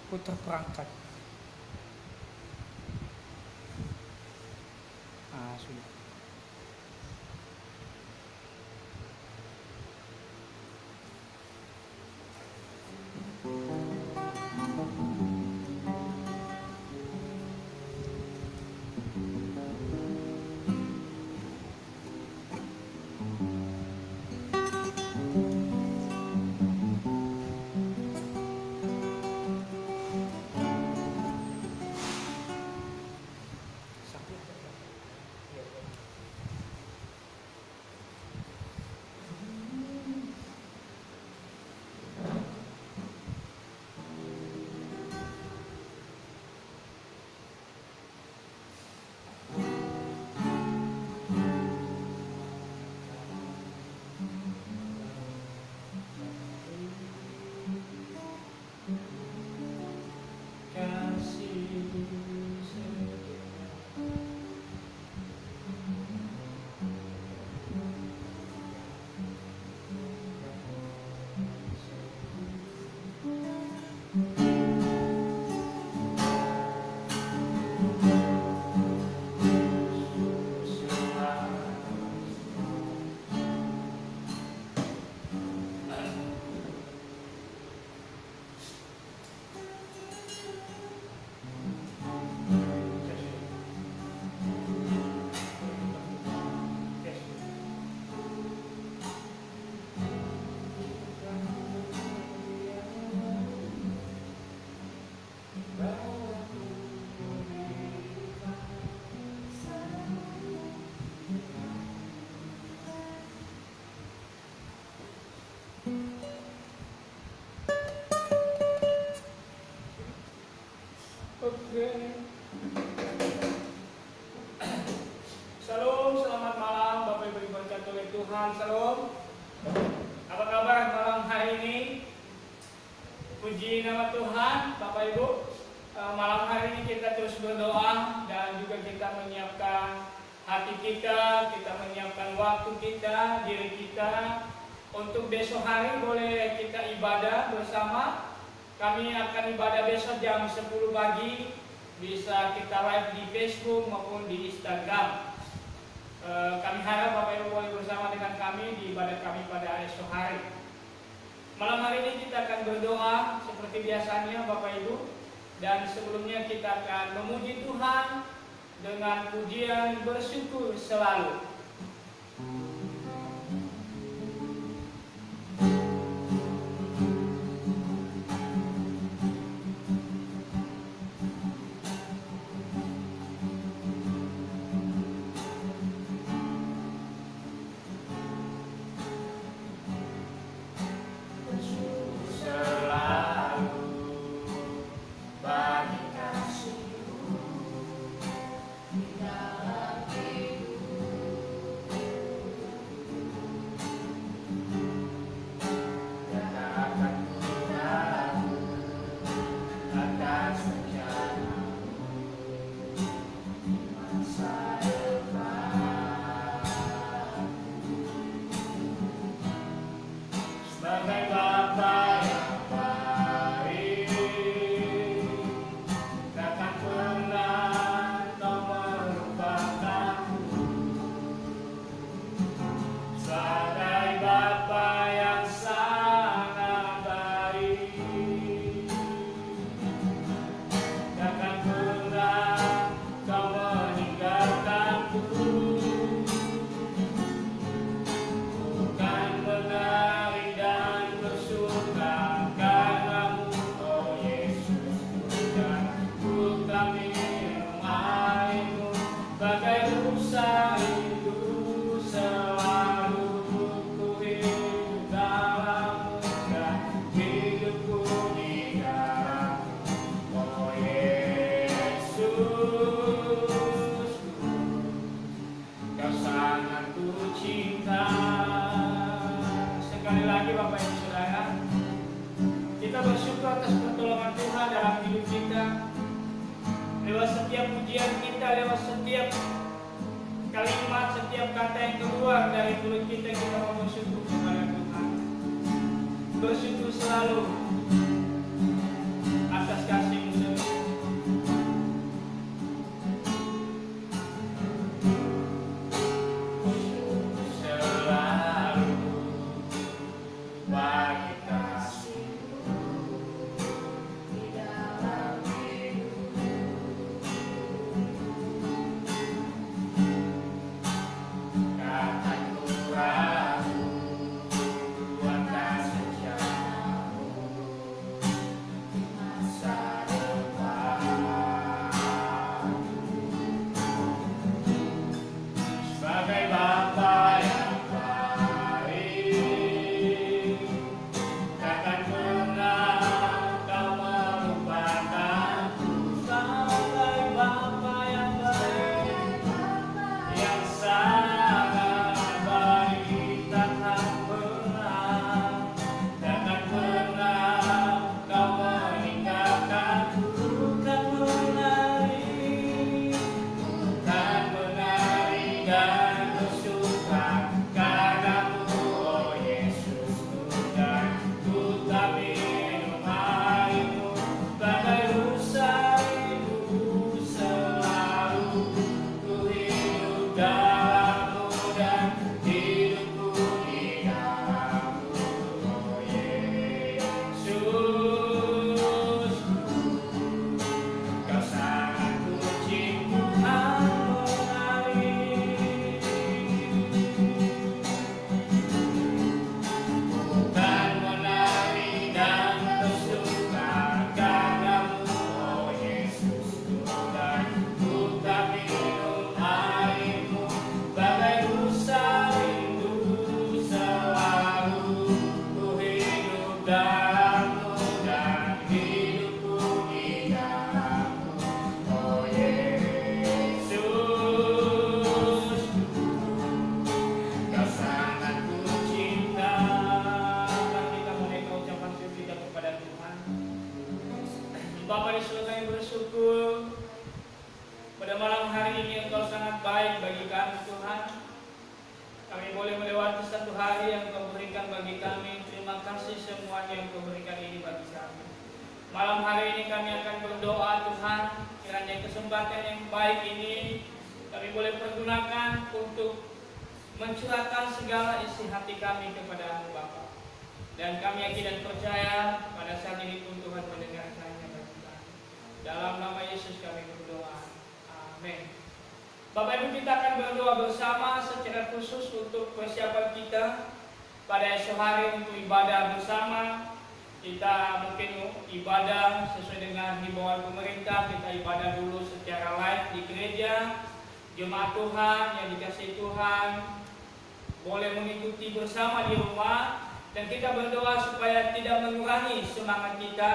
putar perangkat. Sudah. Shalom, selamat malam Bapak Ibu diberkati oleh Tuhan. Shalom. Apa kabar malam hari ini? Puji nama Tuhan, Bapak Ibu. Malam hari ini kita terus berdoa dan juga kita menyiapkan hati kita menyiapkan waktu kita, diri kita untuk besok hari boleh kita ibadah bersama. Kami akan ibadah besok jam 10 pagi. Bisa kita live di Facebook maupun di Instagram. Kami harap Bapak Ibu boleh bersama dengan kami di ibadah kami pada esok hari. Malam hari ini kita akan berdoa seperti biasanya Bapak Ibu. Dan sebelumnya kita akan memuji Tuhan dengan pujian bersyukur selalu. Lewat setiap pujian kita, lewat setiap kalimat, setiap kata yang keluar dari mulut kita mau bersyukur kepada Tuhan. Bersyukur selalu atas kasih di surga kami bersyukur pada malam hari ini Engkau sangat baik bagi kami Tuhan. Kami boleh melewati satu hari yang Engkau berikan bagi kami. Terima kasih semuanya yang Engkau berikan ini bagi kami. Malam hari ini kami akan berdoa Tuhan, kiranya kesempatan yang baik ini kami boleh pergunakan untuk mencurahkan segala isi hati kami kepada Bapa. Dan kami yakin dan percaya pada saat ini pun Tuhan mendengarkannya bagi kami. Dalam nama Yesus kami berdoa. Amin. Bapak Ibu, kita akan berdoa bersama secara khusus untuk persiapan kita pada esok hari untuk ibadah bersama. Kita mungkin ibadah sesuai dengan himbauan pemerintah, kita ibadah dulu secara live di gereja. Jemaat Tuhan yang dikasihi Tuhan boleh mengikuti bersama di rumah, dan kita berdoa supaya tidak mengurangi semangat kita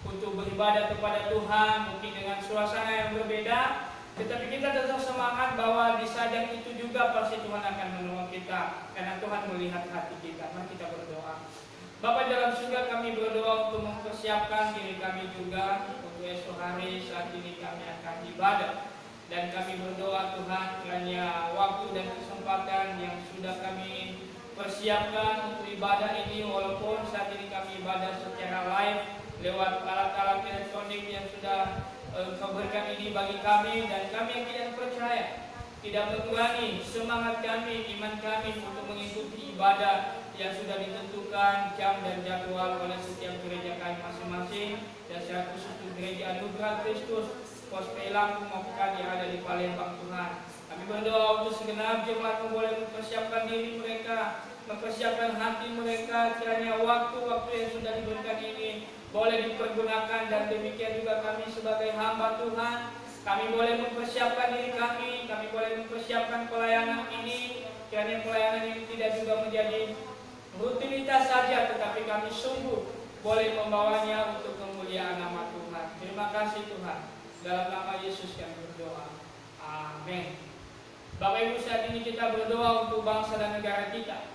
untuk beribadah kepada Tuhan, mungkin dengan suasana yang berbeda, tetapi kita tetap semangat bahwa di saat yang itu juga pasti Tuhan akan menolong kita, karena Tuhan melihat hati kita. Mari kita berdoa. Bapa dalam surga, kami berdoa untuk mempersiapkan diri kami juga untuk esok hari saat ini kami akan ibadah. Dan kami berdoa Tuhan, kiranya waktu dan kesempatan yang sudah kami persiapkan untuk ibadah ini, walaupun saat ini kami ibadah secara live lewat alat-alat elektronik yang sudah Engkau berikan ini bagi kami, dan kami yang percaya tidak mengurangi semangat kami, iman kami untuk mengikuti ibadah yang sudah ditentukan jam dan jadwal oleh setiap gereja kami masing-masing, dan secara khusus untuk gereja Anugerah Kristus Gospel Lampung maupun yang ada di Palembang Tuhan. Kami berdoa untuk segenap jemaat boleh mempersiapkan diri mereka, mempersiapkan hati mereka, kiranya waktu-waktu yang sudah diberikan ini boleh dipergunakan, dan demikian juga kami sebagai hamba Tuhan, kami boleh mempersiapkan diri kami boleh mempersiapkan pelayanan ini, kiranya pelayanan ini tidak juga menjadi rutinitas saja, tetapi kami sungguh boleh membawanya untuk kemuliaan nama Tuhan. Terima kasih Tuhan. Dalam nama Yesus kami berdoa. Amin. Bapak Ibu, saat ini kita berdoa untuk bangsa dan negara kita.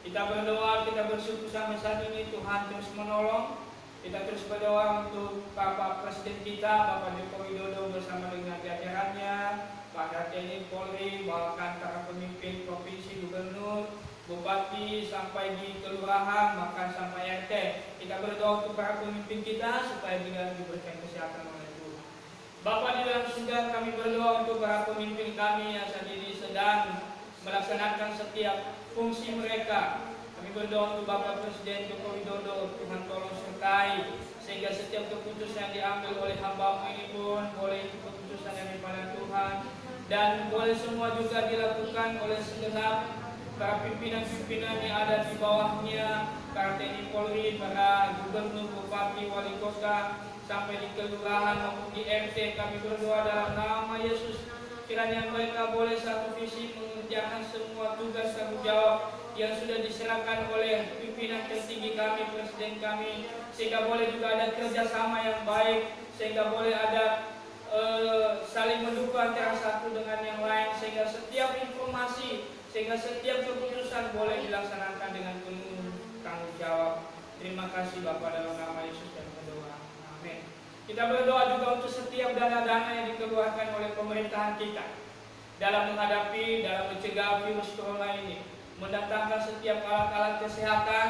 Kita berdoa, kita bersyukur sampai saat ini Tuhan terus menolong. Kita terus berdoa untuk Bapak Presiden kita, Bapak Joko Widodo bersama dengan jajarannya, Pak TNI Polri, bahkan para pemimpin provinsi, gubernur, bupati, sampai di kelurahan, bahkan sampai RT. Kita berdoa untuk para pemimpin kita supaya juga diberikan kesehatan oleh Tuhan. Bapak di dalam surga, kami berdoa untuk para pemimpin kami yang saat ini sedang melaksanakan setiap fungsi mereka. Kami berdoa untuk Bapak Presiden Joko Widodo, Tuhan tolong sertai, sehingga setiap keputusan yang diambil oleh hamba-Mu ini pun boleh itu keputusan yang daripada Tuhan, dan boleh semua juga dilakukan oleh segenap para pimpinan-pimpinan yang ada di bawahnya, para TNI Polri, para gubernur, bupati, wali kota, sampai di kelurahan maupun di RT. Kami berdoa dalam nama Yesus, kiranya mereka boleh satu visi mengerjakan semua tugas tanggung jawab yang sudah diserahkan oleh pimpinan tertinggi kami, presiden kami, sehingga boleh juga ada kerjasama yang baik, sehingga boleh ada saling mendukung antara satu dengan yang lain, sehingga setiap informasi, sehingga setiap keputusan boleh dilaksanakan dengan penuh tanggung jawab. Terima kasih Bapak, dalam nama Yesus dan berdoa. Amin. Kita berdoa juga untuk setiap dana-dana yang dikeluarkan oleh pemerintahan kita dalam menghadapi, dalam mencegah virus corona ini, mendatangkan setiap alat-alat kesehatan,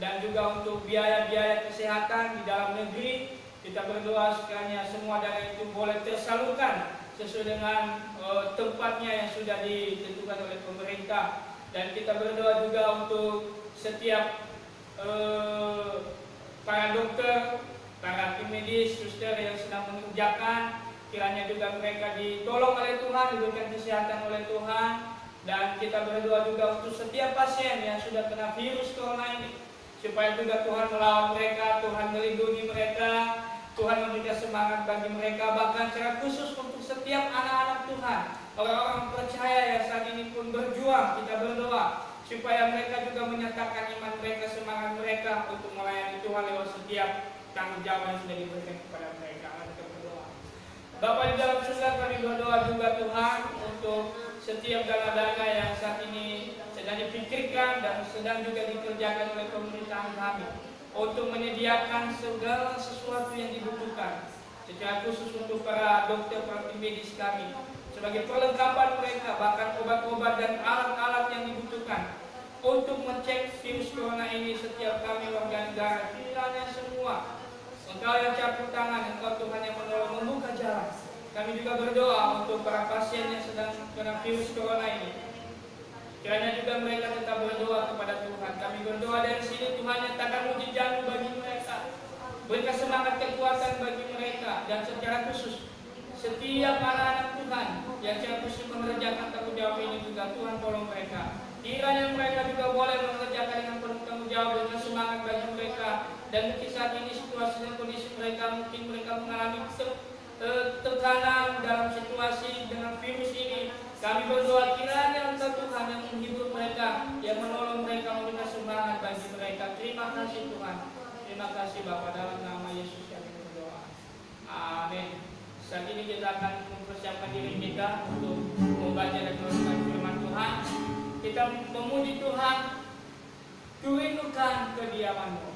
dan juga untuk biaya-biaya kesehatan di dalam negeri. Kita berdoa sekiranya semua dana itu boleh tersalurkan sesuai dengan tempatnya yang sudah ditentukan oleh pemerintah. Dan kita berdoa juga untuk setiap para dokter, para tim medis, suster yang sedang mengerjakan, kiranya juga mereka ditolong oleh Tuhan, diberikan kesehatan oleh Tuhan. Dan kita berdoa juga untuk setiap pasien yang sudah kena virus corona ini, supaya juga Tuhan melawan mereka, Tuhan melindungi mereka, Tuhan memberikan semangat bagi mereka. Bahkan secara khusus untuk setiap anak-anak Tuhan, orang-orang percaya yang saat ini pun berjuang, kita berdoa supaya mereka juga menyatakan iman mereka, semangat mereka untuk melayani Tuhan lewat setiap tanggung jawab yang sudah diberikan kepada mereka. Mari kita berdoa. Bapa di dalam surga, kami berdoa juga Tuhan untuk setiap dana-dana yang saat ini sedang dipikirkan dan sedang juga dikerjakan oleh pemerintahan kami untuk menyediakan segala sesuatu yang dibutuhkan, secara khusus untuk para dokter, para tim medis kami, sebagai perlengkapan mereka, bahkan obat-obat dan alat-alat yang dibutuhkan untuk mengecek virus corona ini. Setiap kami warga negara, kiranya semua Engkau yang campur tangan, Engkau Tuhan yang menolong, membuka jalan. Kami juga berdoa untuk para pasien yang sedang kena virus corona ini, kiranya juga mereka tetap berdoa kepada Tuhan. Kami berdoa dari sini, Tuhan nyatakan mujizat bagi mereka, berikan semangat kekuatan bagi mereka, dan secara khusus setiap anak-anak Tuhan yang secara khusus mengerjakan tanggung jawab ini juga, Tuhan tolong mereka. Kiranya mereka juga boleh mengerjakan dengan penuh tanggung jawab, dengan semangat bagi mereka. Dan mungkin saat ini situasi dan kondisi mereka, mungkin mereka mengalami tekanan dalam situasi dengan virus ini. Kami berdoa kiranya Engkau Tuhan yang menghibur mereka, yang menolong mereka, memberikan semangat bagi mereka. Terima kasih Tuhan. Terima kasih Bapa, dalam nama Yesus kami berdoa. Amin. Saat ini kita akan mempersiapkan diri kita untuk membaca dan merenungkan firman Tuhan. Kita memuji Tuhan, kurindukan kediaman-Mu.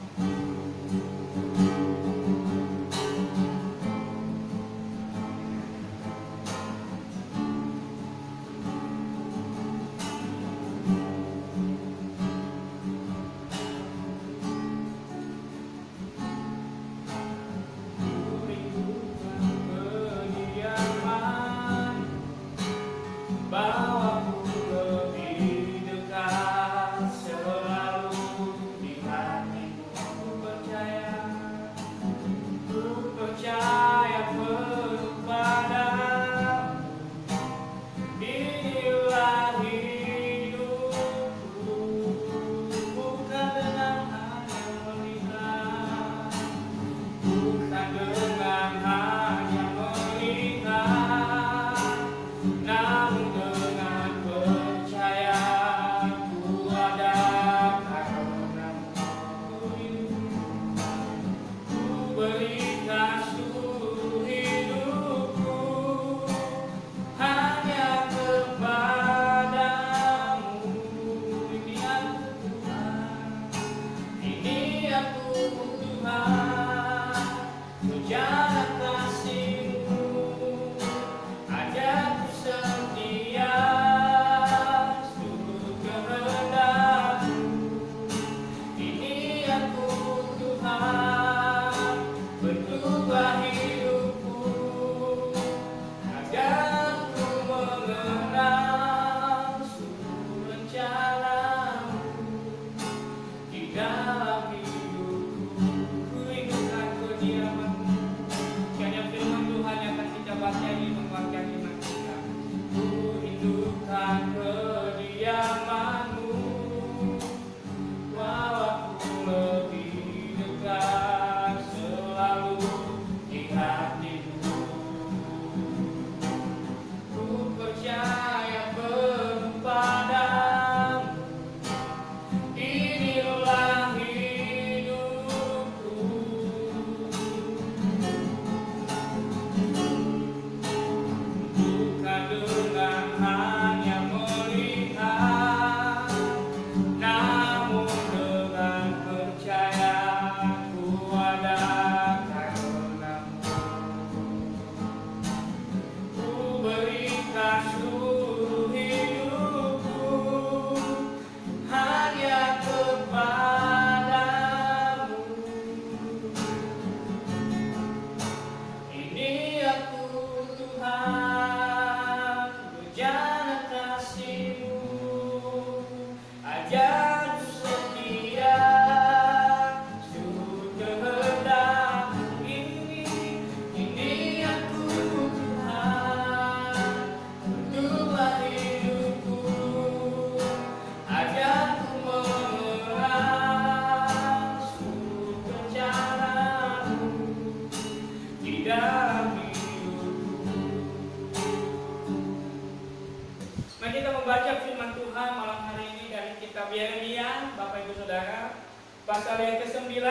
Mari kita membaca firman Tuhan malam hari ini dari kitab Yeremia, Bapak Ibu Saudara, pasal yang ke-9.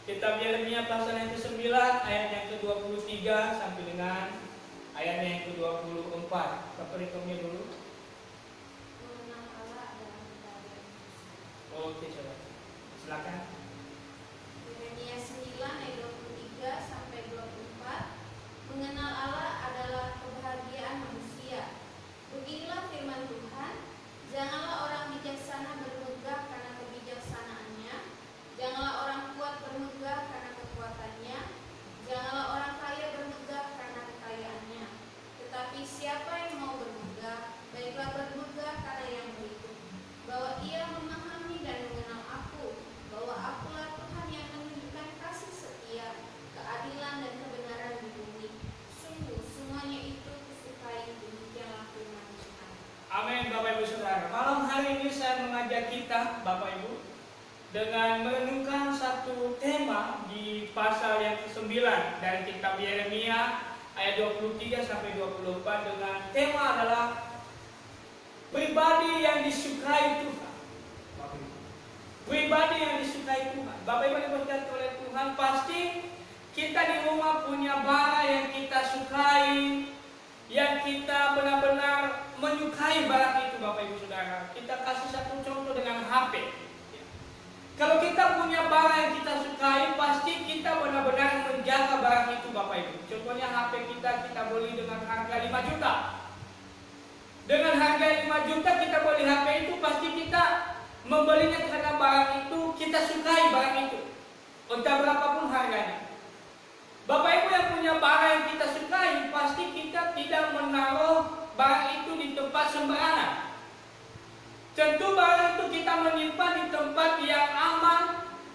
Kitab Yeremia pasal yang ke-9 ayat yang ke-23 sampai dengan ayat yang ke-24. Bapak rekomnya dulu. Mengenang Allah saudara. Silakan. Yeremia 9 ayat 23 sampai 24. Mengenal Allah adalah kebahagiaan manusia. Beginilah firman Tuhan, janganlah orang bijaksana bermegah karena kebijaksanaannya, janganlah orang kuat bermegah karena kekuatannya, janganlah orang kaya bermegah karena kekayaannya. Tetapi siapa yang mau bermegah, baiklah bermegah karena yang berikut, bahwa ia memahami dan mengenal aku, bahwa akulah Tuhan yang menunjukkan kasih setia, keadilan dan kebenaran di bumi. Sungguh semuanya itu kusukai, demikianlah firman Tuhan. Amin, Bapak Ibu Saudara. Malam hari ini saya mengajak kita, Bapak Ibu, dengan merenungkan satu tema di pasal yang ke-9 dari kitab Yeremia ayat 23 sampai 24 dengan tema adalah pribadi yang disukai Tuhan. Pribadi yang disukai Tuhan. Bapak Ibu diberkati oleh Tuhan, pasti kita di rumah punya barang yang kita sukai, yang kita benar-benar menyukai barang itu, Bapak Ibu Saudara. Kita kasih satu contoh dengan HP. Kalau kita punya barang yang kita sukai, pasti kita benar-benar menjaga barang itu, Bapak Ibu. Contohnya HP kita beli dengan harga 5 juta. Dengan harga 5 juta kita beli HP itu, pasti kita membelinya karena barang itu kita sukai barang itu. Entah berapapun harganya. Bapak Ibu yang punya barang yang kita sukai, pasti kita tidak menaruh barang itu di tempat sembarangan. Tentu barang itu kita menyimpan di tempat yang aman,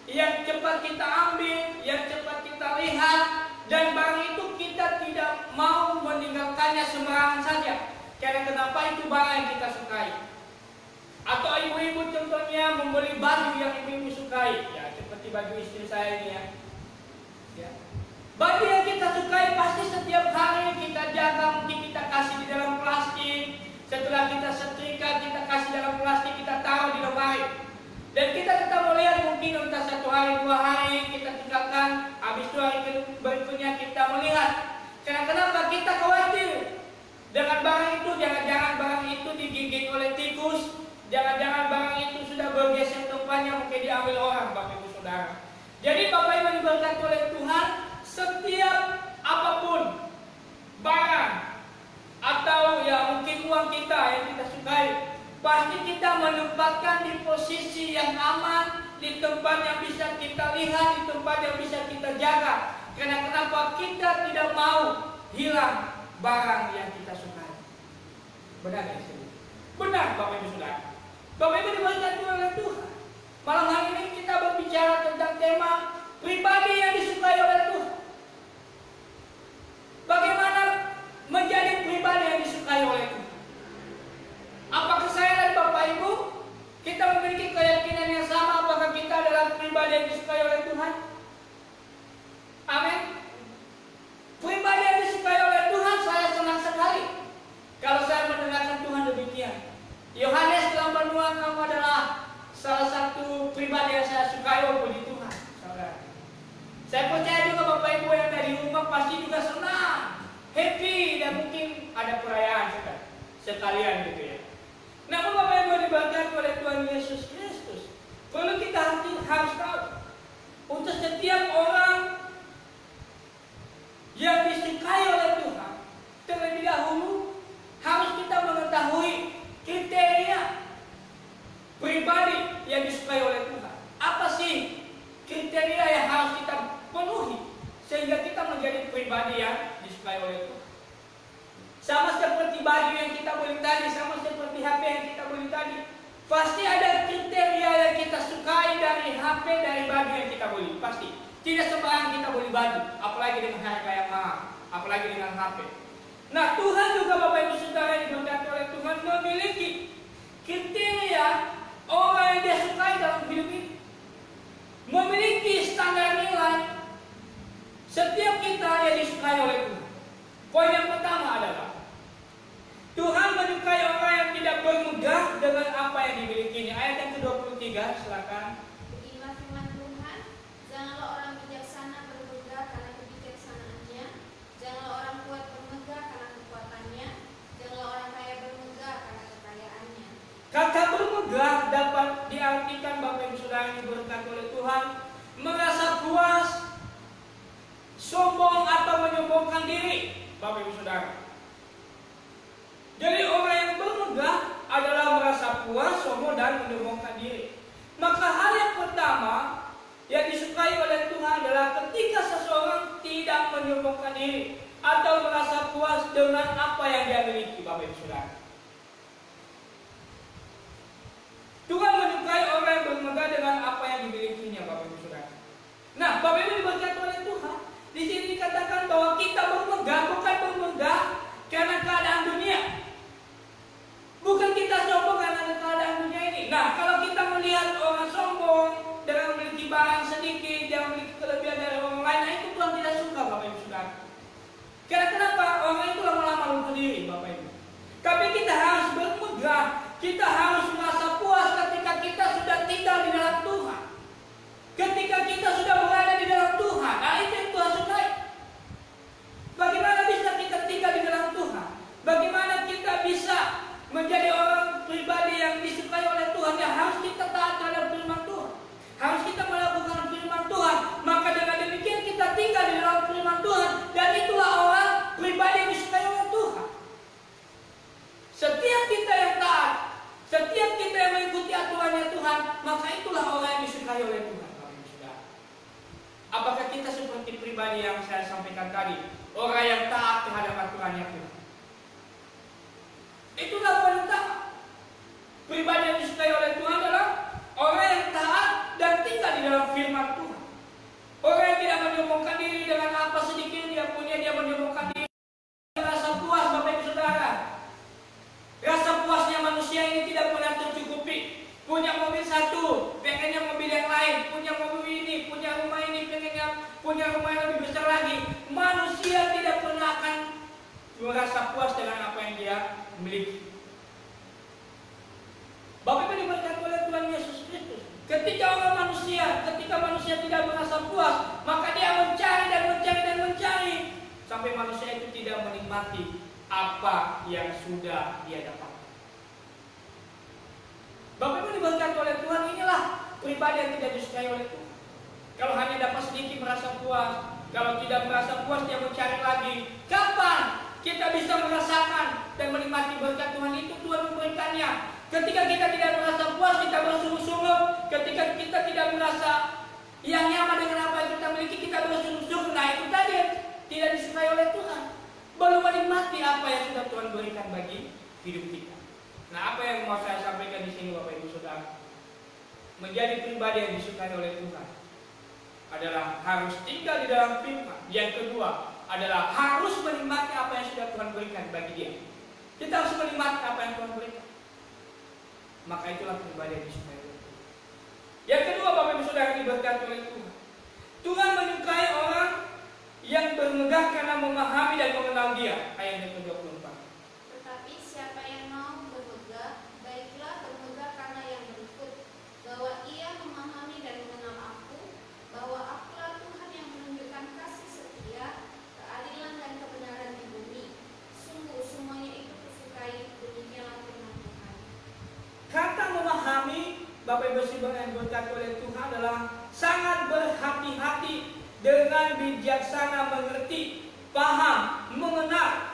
yang cepat kita ambil, yang cepat kita lihat, dan barang itu kita tidak mau meninggalkannya sembarangan saja. Karena kenapa? Itu barang yang kita sukai. Atau ibu-ibu contohnya membeli baju yang ibu-ibu sukai, ya seperti baju istri saya ini ya. Baju yang kita sukai pasti setiap hari kita jaga, mungkin kita kasih di dalam plastik. Setelah kita setrika, kita kasih dalam plastik, kita taruh di lemari. Dan kita tetap melihat mungkin entah 1 hari, 2 hari, kita tinggalkan. Habis 2 hari berikutnya kita melihat. Karena kenapa? Kita khawatir dengan barang itu, jangan-jangan barang itu digigit oleh tikus, jangan-jangan barang itu sudah bergeser tempatnya, mungkin diambil orang, Bapak Ibu Saudara. Jadi Bapak Ibu diberkati oleh Tuhan, setiap apapun barang atau ya mungkin uang kita yang kita sukai, pasti kita menempatkan di posisi yang aman, di tempat yang bisa kita lihat, di tempat yang bisa kita jaga. Karena kenapa? Kita tidak mau hilang barang yang kita sukai. Benar ya? Benar, Bapak Ibu Saudara. Bapak Ibu diberkati oleh Tuhan. Malam hari ini kita berbicara tentang tema pribadi yang disukai oleh Tuhan. Bagaimana menjadi pribadi yang disukai oleh Tuhan? Apakah saya dan Bapak Ibu kita memiliki keyakinan yang sama? Apakah kita adalah pribadi yang disukai oleh Tuhan? Amin. Pribadi yang disukai oleh Tuhan, saya senang sekali kalau saya mendengarkan Tuhan demikian. Yohanes dalam benua, kamu adalah salah satu pribadi yang saya sukai, oh puji Tuhan, saudara. Saya percaya juga Bapak Ibu yang dari rumah pasti juga senang, happy, dan mungkin ada perayaan sekalian gitu ya. Namun Bapak Ibu diberkati oleh Tuhan Yesus Kristus, perlu kita harus tahu, untuk setiap orang yang disukai oleh Tuhan, terlebih dahulu harus kita mengetahui kriteria pribadi yang disukai oleh Tuhan. Apa sih kriteria yang harus kita penuhi sehingga kita menjadi pribadi yang disukai oleh Tuhan? Sama seperti baju yang kita beli tadi, sama seperti HP yang kita beli tadi, pasti ada kriteria yang kita sukai dari HP, dari baju yang kita beli. Pasti. Tidak sembarang kita beli baju, apalagi dengan harga yang mahal, apalagi dengan HP. Nah, Tuhan juga Bapak Ibu Saudara yang diberkati oleh Tuhan memiliki kriteria orang yang dia sukai dalam hidup ini. Memiliki standar nilai setiap kita yang disukai oleh Tuhan. Poin yang pertama adalah Tuhan menyukai orang yang tidak bermegah dengan apa yang dimilikinya. Ayat yang ke-23, silakan. Beginilah firman Tuhan, janganlah orang bijaksana bermegah karena kebijaksanaannya, janganlah orang kuat bermegah karena kekuatannya, janganlah orang kaya bermegah karena kekayaannya. Kata bermegah dapat diartikan Bapak Ibu Saudara saudara yang diberkati oleh Tuhan, merasa puas, sombong atau menyombongkan diri, Bapak Ibu Saudara. Jadi orang yang bermegah adalah merasa puas, sombong dan menyombongkan diri. Maka hal yang pertama yang disukai oleh Tuhan adalah ketika seseorang tidak menyombongkan diri atau merasa puas dengan apa yang dia miliki, Bapak Ibu Saudara. Tuhan menyukai orang yang bermegah dengan apa yang dimilikinya, Bapak Ibu Saudara. Nah, Bapak Ibu diberkati oleh Tuhan. Di sini dikatakan bahwa kita bermegah bukan bermegah karena keadaan dunia. Bukan kita sombong karena keadaan dunia ini. Nah, kalau kita melihat orang sombong dengan memiliki barang sedikit, dia memiliki kelebihan dari orang lain, nah itu Tuhan tidak suka, Bapak Ibu Saudara. Karena kenapa? Orang itu lama-lama lupa diri, Bapak Ibu. Tapi kita harus bermegah, kita harus merasa puas ketika kita sudah tinggal di dalam Tuhan. Ketika kita sudah berada di dalam Tuhan, nah itu yang Tuhan sukai. Bagaimana bisa kita tinggal di dalam Tuhan? Bagaimana kita bisa menjadi orang pribadi yang disukai oleh Tuhan? Ya harus kita taat terhadap firman Tuhan. Harus kita melakukan firman Tuhan. Maka dengan demikian kita tinggal di dalam firman Tuhan. Dan itulah orang pribadi yang disukai oleh Tuhan. Setiap kita yang taat, setiap kita yang mengikuti aturannya Tuhan, maka itulah orang yang disukai oleh Tuhan. Apakah kita seperti pribadi yang saya sampaikan tadi, orang yang taat terhadap aturannya Tuhan? Itulah poin utama. Pribadi yang disukai oleh Tuhan adalah orang yang taat dan tinggal di dalam firman Tuhan. Orang yang tidak menyombongkan diri dengan apa sedikit yang dia punya, dia menyombongkan diri. Rasa puas, Bapak Ibu Saudara. Rasa puasnya manusia ini tidak pernah tercukupi. Punya mobil satu, pengennya mobil yang lain. Punya mobil ini, punya rumah ini, pengennya punya rumah yang lebih besar lagi. Manusia tidak pernah akan merasa puas dengan apa yang dia miliki. Bapak Ibu diberkati oleh Tuhan Yesus Kristus. Ketika manusia tidak merasa puas, maka dia mencari dan mencari dan mencari sampai manusia itu tidak menikmati apa yang sudah dia dapat. Bapak Ibu diberkati oleh Tuhan, inilah pribadi yang tidak disukai oleh Tuhan. Kalau hanya dapat sedikit merasa puas, kalau tidak merasa puas dia mencari lagi. Kapan kita bisa merasakan dan menikmati berkat Tuhan itu? Tuhan memberikannya. Ketika kita tidak merasa puas, kita bersungut-sungut. Ketika kita tidak merasa yang nyaman dengan apa yang kita miliki, kita bersungut-sungut. Nah itu tadi tidak disukai oleh Tuhan. Belum menikmati apa yang sudah Tuhan berikan bagi hidup kita. Nah, apa yang mau saya sampaikan di sini, Bapak Ibu Saudara? Menjadi pribadi yang disukai oleh Tuhan adalah harus tinggal di dalam firman. Yang kedua adalah harus menikmati apa yang sudah Tuhan berikan bagi dia. Kita harus menikmati apa yang Tuhan berikan. Maka itulah pribadi yang disukai oleh Tuhan. Yang kedua, Bapak Ibu Saudara diberkati oleh Tuhan. Tuhan menyukai orang yang bermegah karena memahami dan mengenal Dia. Ayat yang ke-24. Tetapi siapa yang mau bermegah, baiklah bermegah karena yang berikut, bahwa ia memahami dan mengenal Aku, bahwa Akulah Tuhan yang menunjukkan kasih setia, keadilan dan kebenaran di bumi. Sungguh semuanya itu kusukai, demikianlah firman Tuhan. Kata memahami, Bapak Ibu yang diberkati oleh Tuhan, adalah sangat berhati-hati dengan bijaksana mengerti, paham, mengenal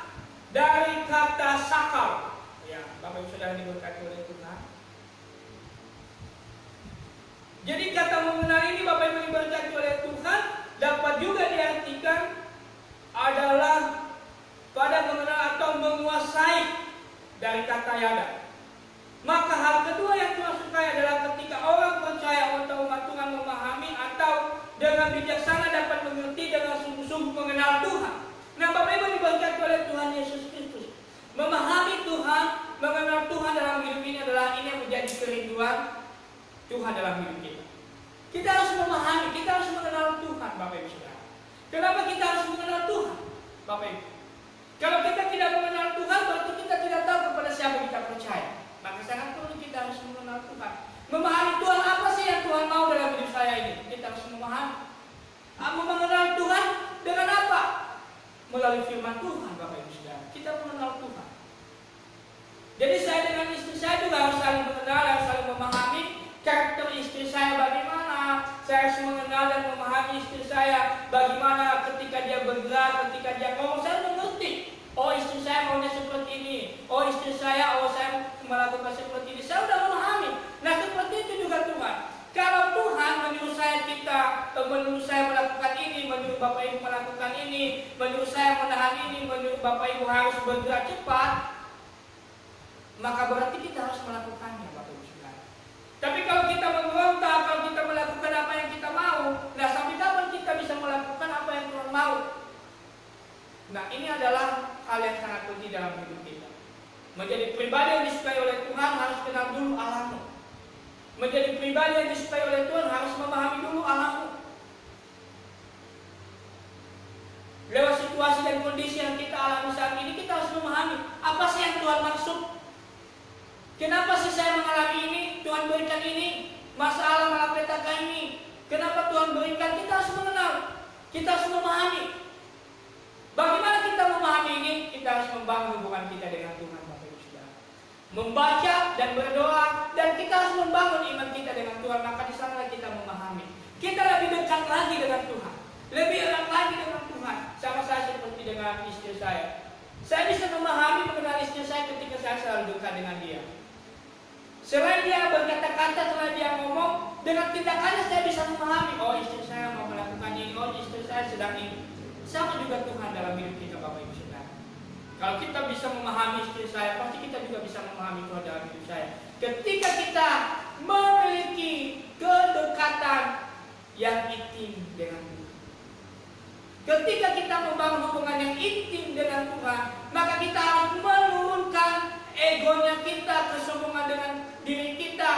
dari kata sakal. Ya, Bapak Ibu Saudara diberkati oleh Tuhan. Jadi kata mengenal ini, Bapak Ibu diberkati oleh Tuhan, dapat juga diartikan adalah pada mengenal atau menguasai dari kata yada. Maka hal kedua yang Tuhan sukai adalah ketika orang percaya atau umat Tuhan memahami atau dengan bijaksana dapat mengerti dengan sungguh-sungguh mengenal Tuhan. Nah, Bapak Ibu diberkati oleh Tuhan Yesus Kristus. Memahami Tuhan, mengenal Tuhan dalam hidup ini adalah ini yang menjadi kerinduan Tuhan dalam hidup kita. Kita harus memahami, kita harus mengenal Tuhan, Bapak Ibu Saudara. Kenapa kita harus mengenal Tuhan, Bapak Ibu? Kalau kita tidak mengenal Tuhan, berarti kita tidak tahu kepada siapa kita percaya. Maka sangat perlu kita harus mengenal Tuhan. Memahami Tuhan, apa sih yang Tuhan mau dalam hidup saya ini? Kita harus memahami. Mengenal Tuhan dengan apa? Melalui firman Tuhan, Bapak Ibu Saudara. Kita mengenal Tuhan. Jadi saya dengan istri saya juga harus saling mengenal, harus saling memahami karakter istri saya saya harus mengenal dan memahami istri saya. Bagaimana ketika dia bergerak, ketika dia ngomong, saya mengerti. Oh, istri saya maunya seperti ini. Oh, istri saya, saya melakukan seperti ini. Saya sudah memahami. Nah, seperti itu juga Tuhan. Kalau Tuhan menyuruh saya melakukan ini, menyuruh Bapak Ibu melakukan ini, menyuruh saya menahan ini, menyuruh Bapak Ibu harus bergerak cepat, maka berarti kita harus melakukannya, Bapak Ibu Saudara. Tapi kalau kita memberontak, kalau kita melakukan apa yang kita mau, nah sampai kapan kita bisa melakukan apa yang Tuhan mau? Nah, ini adalah hal yang sangat penting dalam hidup kita. Menjadi pribadi yang disukai oleh Tuhan harus kenal dulu Allahmu. Menjadi pribadi yang disukai oleh Tuhan harus memahami dulu Allahmu. Lewat situasi dan kondisi yang kita alami saat ini, kita harus memahami apa sih yang Tuhan maksud. Kenapa sih saya mengalami ini? Tuhan berikan ini, masalah malapetaka ini. Kenapa Tuhan berikan? Kita harus mengenal, kita harus memahami. Bagaimana kita memahami ini? Kita harus membangun hubungan kita dengan Tuhan, Bapak Ibu Saudara. Membaca dan berdoa, dan kita harus membangun iman kita dengan Tuhan. Maka di sana kita memahami. Kita lebih dekat lagi dengan Tuhan, lebih erat lagi dengan Tuhan. Sama saya seperti dengan istri saya. Saya bisa memahami, mengenal istri saya ketika saya selalu dekat dengan dia. Selain dia berkata-kata, selain dia ngomong, dengan tindakannya saya bisa memahami. Oh, istri saya mau melakukan ini. Oh, istri saya sedang ini. Sama juga Tuhan dalam hidup kita, Bapak Ibu Saudara. Kalau kita bisa memahami istri saya, pasti kita juga bisa memahami Tuhan dalam hidup saya. Ketika kita memiliki kedekatan yang intim dengan Tuhan, ketika kita membangun hubungan yang intim dengan Tuhan, maka kita harus menurunkan egonya kita, kesombongan dengan diri kita.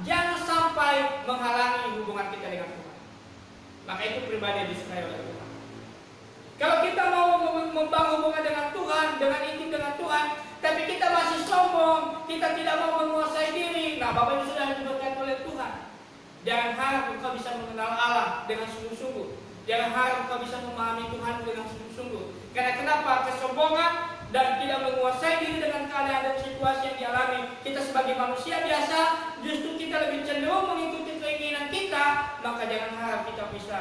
Jangan sampai menghalangi hubungan kita dengan Tuhan. Maka itu pribadi yang disukai oleh Tuhan. Kalau kita mau membangun hubungan dengan Tuhan, dengan intim dengan Tuhan, tapi kita masih sombong, kita tidak mau menguasai diri, nah Bapak Ibu sudah diberkati oleh Tuhan. Jangan harap engkau bisa mengenal Allah dengan sungguh-sungguh. Jangan harap engkau bisa memahami Tuhan dengan sungguh-sungguh. Karena kenapa? Kesombongan dan tidak menguasai diri dengan keadaan dan situasi yang dialami. Kita sebagai manusia biasa, justru kita lebih cenderung mengikuti keinginan kita. Maka jangan harap kita bisa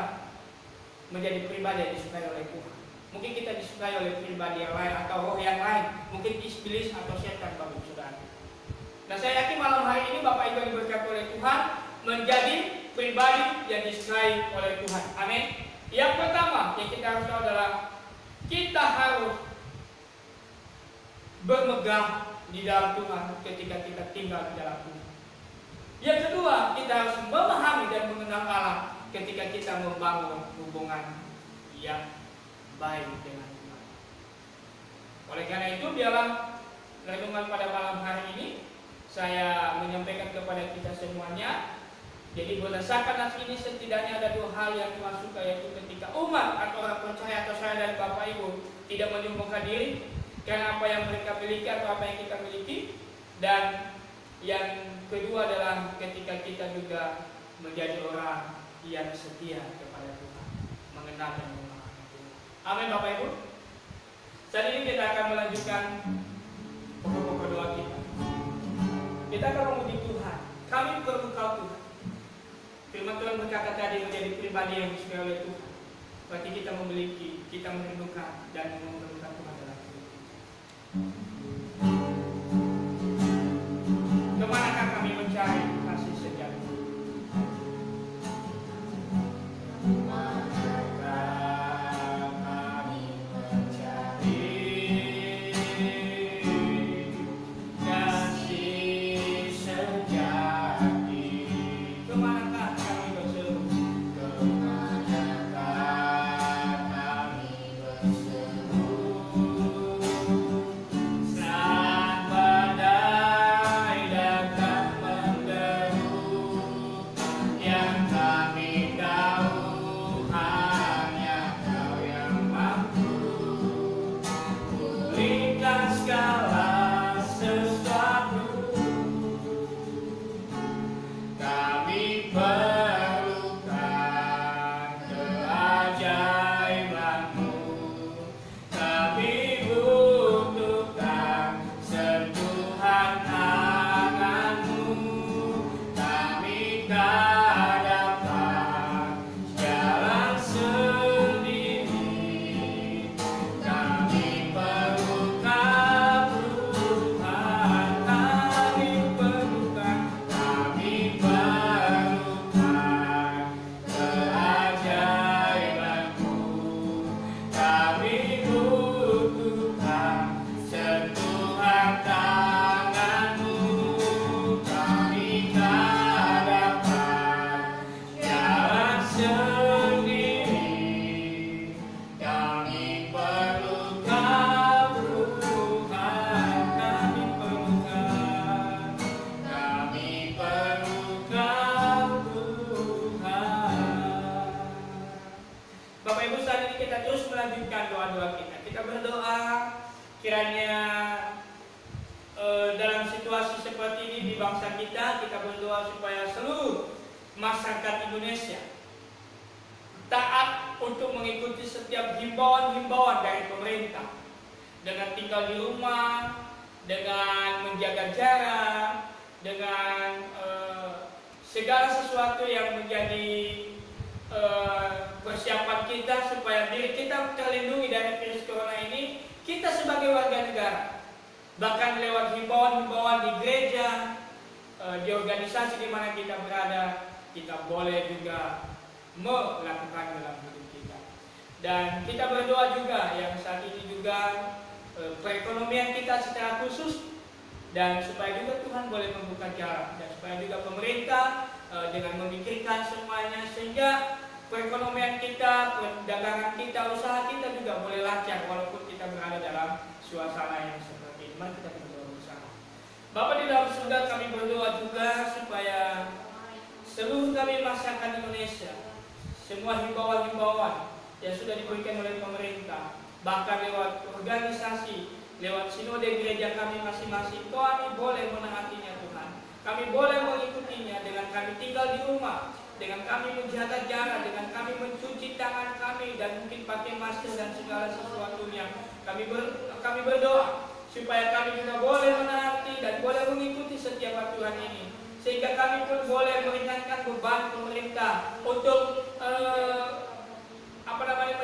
menjadi pribadi yang disukai oleh Tuhan. Mungkin kita disukai oleh pribadi yang lain atau roh yang lain, mungkin iblis atau setan, Bapak Ibu Saudara. Nah, saya yakin malam hari ini Bapak Ibu yang diberkati oleh Tuhan menjadi pribadi yang disukai oleh Tuhan. Amin. Yang pertama yang kita harus tahu adalah kita harus bermegang di dalam Tuhan ketika kita tinggal di dalam Tuhan. Yang kedua, kita harus memahami dan mengenal Allah ketika kita membangun hubungan yang baik dengan Tuhan. Oleh karena itu, biarlah renungan pada malam hari ini saya menyampaikan kepada kita semuanya. Jadi berdasarkan nas ini setidaknya ada dua hal yang Tuhan suka, yaitu ketika umat atau orang percaya atau saya dan Bapak Ibu tidak menyombongkan diri karena apa yang mereka miliki atau apa yang kita miliki. Dan yang kedua adalah ketika kita juga menjadi orang yang setia kepada Tuhan, mengenal dan memahami Tuhan. Amin, Bapak Ibu. Saat ini kita akan melanjutkan pokok-pokok doa kita. Kita akan memuji Tuhan. Kami perlu Kau Tuhan. Firman Tuhan berkata tadi, menjadi pribadi yang disukai oleh Tuhan. Berarti kita memiliki, kita merindukan dan memerlukan Tuhan dalam hidup kita. Kemanakah kami mencari kasih sejati? lanjutkan doa-doa kita. Kita berdoa kiranya dalam situasi seperti ini di bangsa kita berdoa supaya seluruh masyarakat Indonesia taat untuk mengikuti setiap himbauan-himbauan dari pemerintah, dengan tinggal di rumah, dengan menjaga jarak, dengan segala sesuatu yang menjadi persiapan kita supaya diri kita terlindungi dari virus corona ini. Kita sebagai warga negara, bahkan lewat himbauan-himbauan di gereja, di organisasi di mana kita berada, kita boleh juga melakukan dalam hidup kita. Dan kita berdoa juga yang saat ini juga perekonomian kita secara khusus, dan supaya juga Tuhan boleh membuka jalan, dan supaya juga pemerintah dengan memikirkan semuanya sehingga perekonomian kita, perdagangan kita, usaha kita juga boleh lancar walaupun kita berada dalam suasana yang seperti ini. Mari kita berdoa bersama. Bapa di dalam surga, kami berdoa juga supaya seluruh kami masyarakat Indonesia, semua himbauan-himbauan yang sudah diberikan oleh pemerintah, bahkan lewat organisasi, lewat sinode gereja kami masing-masing, kami boleh menaatinya Tuhan. Kami boleh mengikutinya dengan kami tinggal di rumah, dengan kami menjaga jarak, dengan kami mencuci tangan kami, dan mungkin pakai masker dan segala sesuatunya. Kami berdoa supaya kami juga boleh menaati dan boleh mengikuti setiap aturan ini, sehingga kami pun boleh meringankan beban pemerintah untuk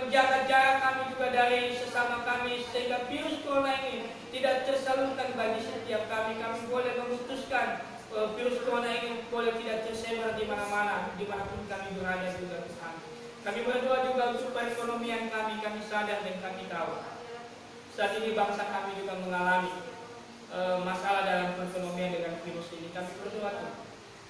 menjaga jarak kami juga dari sesama kami, sehingga virus corona ini tidak tersalurkan bagi setiap kami. Kami boleh memutuskan virus corona ini boleh tidak tersebar di mana-mana, dimanapun kami berada juga Tuhan. Kami berdoa juga untuk perekonomian kami sadar dan kami tahu saat ini bangsa kami juga mengalami masalah dalam perekonomian dengan virus ini. Kami berdoa Tuhan,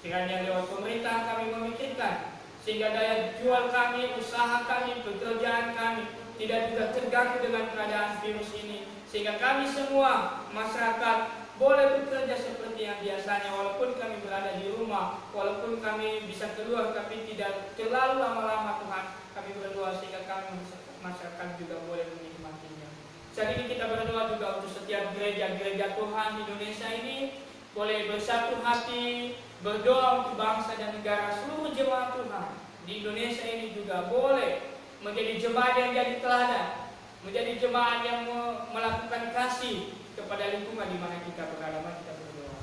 kiranya lewat pemerintah kami memikirkan sehingga daya jual kami, usaha kami, pekerjaan kami tidak juga terganggu dengan keadaan virus ini, sehingga kami semua masyarakat boleh bekerja seperti yang biasanya, walaupun kami berada di rumah, walaupun kami bisa keluar tapi tidak terlalu lama-lama Tuhan. Kami berdoa sehingga kami masyarakat juga boleh menikmatinya. Saat ini kita berdoa juga untuk setiap gereja-gereja Tuhan di Indonesia ini boleh bersatu hati, berdoa untuk bangsa dan negara. Seluruh jemaat Tuhan di Indonesia ini juga boleh menjadi jemaat yang jadi teladan, menjadi jemaat yang melakukan kasih kepada lingkungan di mana kita berada. Mari kita berdoa.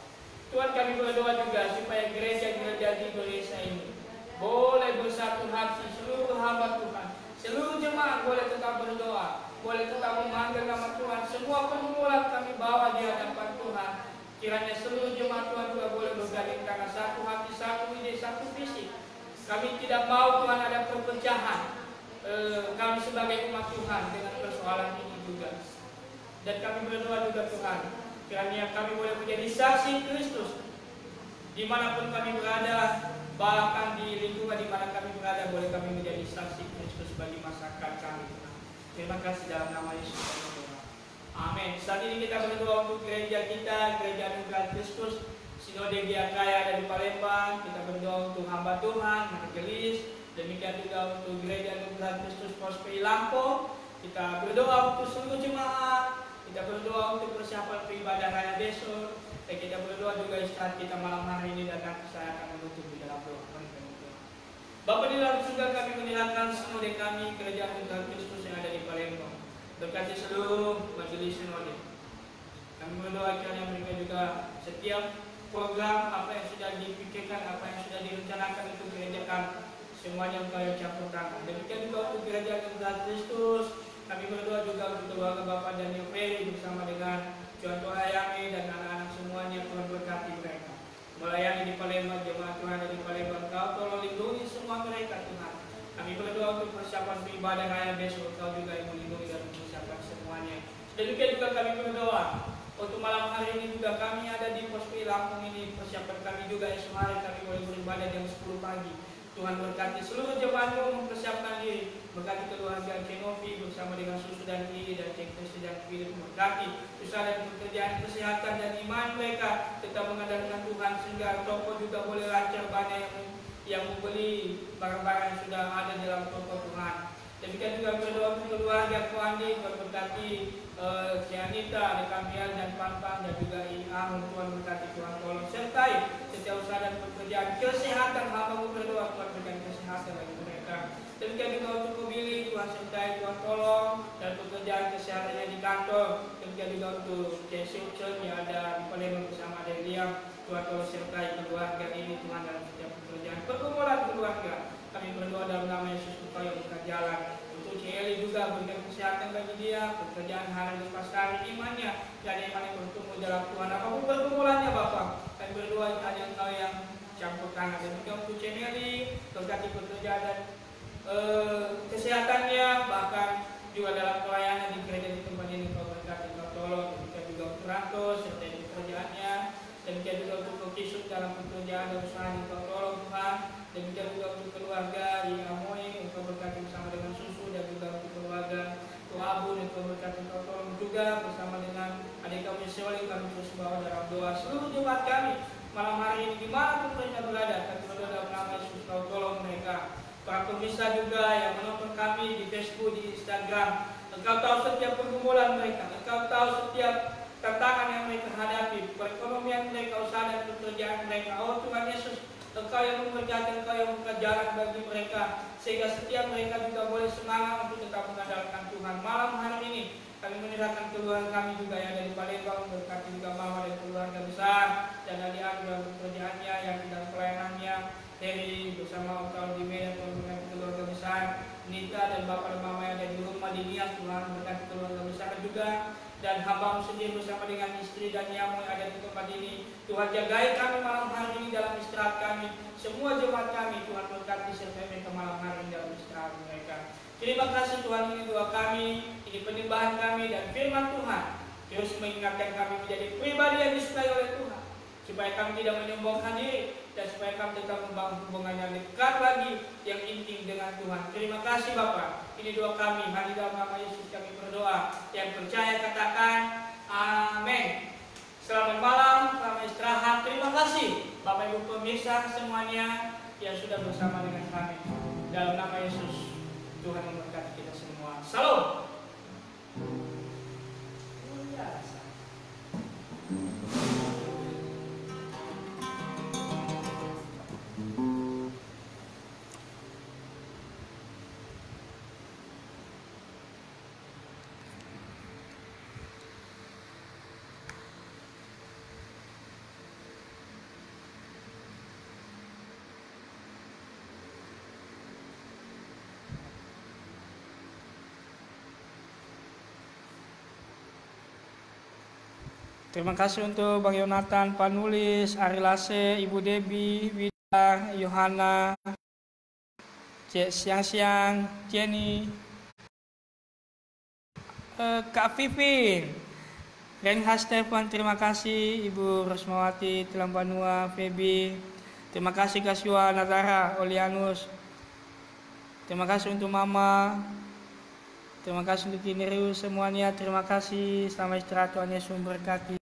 Tuhan, kami berdoa juga supaya gereja-gereja di Indonesia ini boleh bersatu hati, seluruh hamba Tuhan, seluruh jemaat boleh tetap berdoa, boleh tetap memanggil nama Tuhan. Semua pergumulan kami bawa di hadapan Tuhan. Kiranya seluruh jemaat Tuhan juga boleh bergabung karena satu hati, satu ide, satu visi. Kami tidak mau Tuhan ada perpecahan. Kami sebagai umat Tuhan dengan persoalan ini juga. Dan kami berdoa juga Tuhan, kiranya kami boleh menjadi saksi Kristus dimanapun kami berada, bahkan di lingkungan di mana kami berada, boleh kami menjadi saksi Kristus bagi masyarakat kami. Terima kasih dalam nama Yesus kami berdoa. Amin. Saat ini kita berdoa untuk gereja kita, Gereja Anugerah Kristus Sinode Giakaya ada di Palembang. Kita berdoa untuk hamba Tuhan, Margelis. Demikian juga untuk Gereja Anugerah Kristus Prosperi Lampung. Kita berdoa untuk seluruh jemaat. Kita berdoa untuk persiapan beribadah raya besok. Dan kita berdoa juga istirahat kita malam hari ini, dan nanti saya akan menutup di dalam doa. Bapa di dalam surga, kami menyerahkan sinode kami, Gereja Anugerah Kristus yang ada di Palembang. Berkati seluruh majelis sinode. Kami berdoa kiranya mereka juga setiap program apa yang sudah dipikirkan, apa yang sudah direncanakan untuk gereja kami, semuanya Engkau yang campur tangan. Demikian juga untuk Gereja Anugerah Kristus. Kami berdoa juga untuk keluarga Bapak Daniel Ferry bersama dengan Contoh Hayami dan anak-anak semuanya. Tuhan berkati mereka melayani di Palembang, jemaat Tuhan ada di Palembang. Kau tolong lindungi semua mereka Tuhan. Kami berdoa untuk persiapan beribadah raya besok. Kau juga yang melindungi dan mempersiapkan semuanya. Demikian juga kami berdoa untuk malam hari ini juga kami ada di Prosperi Lampung ini. Persiapan kami juga esok hari kami boleh beribadah jam 10 pagi. Tuhan berkati seluruh jemaatmu mempersiapkan diri. Berkati keluarga Cenovi bersama dengan Susu dan Kiri dan Cek Kristi dan Philip. Berkati usaha dan pekerjaan, kesehatan dan iman mereka tetap mengandalkan Tuhan, sehingga toko juga boleh lancar, banyak yang membeli barang-barang yang sudah ada dalam toko Tuhan. Demikian juga berdoa untuk keluarga Ko Andi, Tuhan berkati si Anita, adik Kampian dan Pampan dan juga Iam, Tuhan berkati, Tuhan tolong sertai setiap usaha dan pekerjaan kesehatan hamba berdoa, Tuhan berikan kesehatan bagi mereka. Demikian juga untuk Billy, Tuhan sertai, Tuhan tolong dan pekerjaan kesehatannya di kantor. Demikian juga untuk Jesuksen yang ada di Palembang bersama Delia, Tuhan tolong sertai keluarga ini Tuhan dalam setiap pekerjaan pergumulan keluarga. Kami berdoa dalam nama Yesus supaya buka jalan. Untuk Eli juga berikan kesehatan bagi dia, pekerjaan hari lepas hari imannya, dan iman yang bertumbuh dalam Tuhan. Apapun pergumulannya Bapak, kami berdoa hanya Engkau yang campur tangan. Dan juga untuk Eli, berkati pekerjaan dan kesehatannya, bahkan juga dalam pelayanan di gereja di tempat ini Kau berkati, Kau tolong. Demikian juga untuk Ranto serta di pekerjaannya, demikian juga untuk Kisuk dalam pekerjaan dan usahanya Kau tolong Tuhan. Demikian juga untuk keluarga di Amoy, Engkau berkati bersama dengan Susu, dan juga untuk keluarga Ko Abu, Engkau berkati, Engkau tolong juga bersama dengan adik kami Soli. Kami terus bawa dalam doa seluruh jemaat kami malam hari ini dimanapun mereka berada. Kami berdoa dalam nama Yesus, Kau tolong mereka. Para pemirsa juga yang menonton kami di Facebook, di Instagram, Engkau tahu setiap pergumulan mereka, Engkau tahu setiap tantangan yang mereka hadapi, perekonomian mereka, usaha dan pekerjaan mereka. Oh Tuhan Yesus, Engkau yang memberkati, Engkau yang membuka jalan bagi mereka, sehingga setiap mereka juga boleh semangat untuk tetap mengandalkan Tuhan. Malam hari ini kami menyerahkan keluarga kami juga yang dari Palembang, berkati juga mama dan keluarga besar, dan adik-adik dalam pekerjaannya, yang dalam pelayanannya, Heri bersama Utau di Medan, Tuhan berkati keluarga besar, Nita dan bapak dan mama yang ada di rumah di Nias, Tuhan berkati keluarga besar juga, dan hamba sendiri bersama dengan istri dan Yamu yang ada di tempat ini. Tuhan jagai kami malam hari ini dalam istirahat kami, semua jemaat kami, Tuhan berkati serta mereka malam hari ini dalam istirahat mereka. Terima kasih Tuhan, ini doa kami, ini penyembahan kami, dan firman Tuhan terus mengingatkan kami menjadi pribadi yang disukai oleh Tuhan, supaya kami tidak menyombongkan diri, dan supaya kami tetap membangun hubungan yang dekat lagi, yang intim dengan Tuhan. Terima kasih Bapa. Ini doa kami, hanya dalam nama Yesus kami berdoa. Yang percaya katakan amin. Selamat malam, selamat istirahat. Terima kasih Bapak Ibu pemirsa semuanya yang sudah bersama dengan kami. Dalam nama Yesus, Tuhan memberkati kita semua. Salam. Terima kasih untuk Bang Yonatan, Panulis, Ari Lase, Ibu Debi, Wida, Yohana, Siang-Siang, Jenny, Kak Pipin, Renha Stefan, terima kasih Ibu Rosmawati, Telambanua, Febi, terima kasih Kasua, Natara, Olianus, terima kasih untuk Mama, terima kasih untuk Kinerius semuanya, terima kasih, selamat istirahat, Tuhan Yesus memberkati.